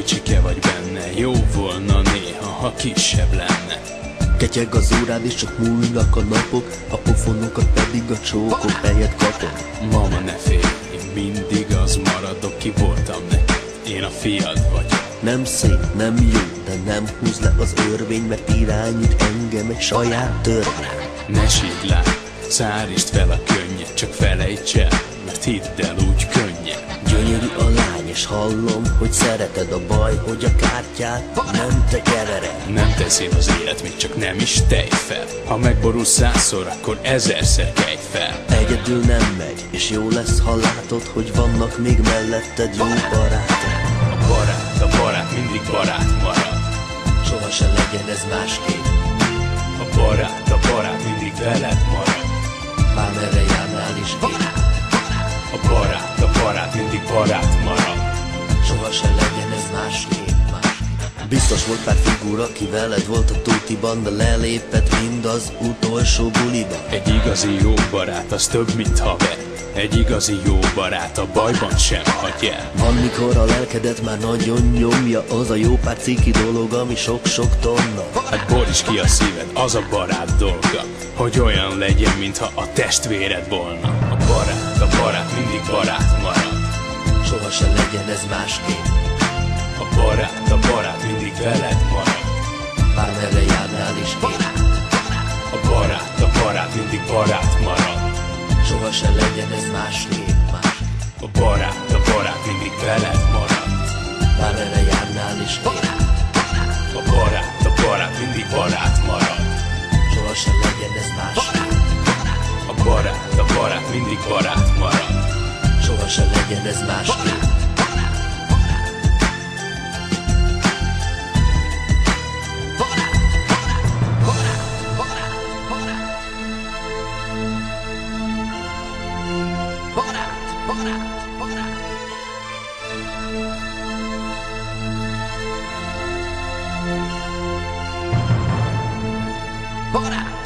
kicsike vagy benne, jó volna néha, ha kisebb lenne. Ketyeg az órád és csak múlnak a napok, a pofonokat pedig a csókok helyet kapom. Mama, ne félj, én mindig az maradok, ki voltam neki. Én a fiad vagyok. Nem szép, nem jó, de nem húz le az örvény, mert irányít engem egy saját törvény. Ne sídd le, szárítsd fel a könnyed, csak felejts el, mert hidd el, úgy könnyed. Gyönyörű a lány, és hallom, hogy szereted, a baj, hogy a kártyát nem te kevered. Nem teszél az élet, még csak nem is tej fel. Ha megborul 100-szor, akkor 1000-szer kelj fel. Egyedül nem megy, és jó lesz, ha látod, hogy vannak még melletted jó barátok. A barát mindig barát marad. Soha se legyen ez másképp. A barát mindig veled marad. Bármerre járnál is én. A barát mindig barát marad. Soha se legyen ez másképp. Biztos volt pár figura, aki veled volt a tútiban, de lelépett mind az utolsó buliban. Egy igazi jó barát, az több, mint haver. Egy igazi jó barát a bajban sem hagy el. Van, mikor a lelkedet már nagyon nyomja az a jó pár ciki dolog, ami sok-sok tonna. Hát boríts ki a szíved, az a barát dolga, hogy olyan legyen, mintha a testvéred volna. A barát mindig barát marad. Soha se legyen ez másképp. A barát mindig veled marad. Bármerre járnál is én. A barát mindig barát marad. Soha se legyen ez másképp. A barát mindig veled marad. Bármerre járnál is én. A barát mindig barát marad. Soha se legyen ez másképp. A barát mindig barát marad. Soha se legyen ez másképp. Barát!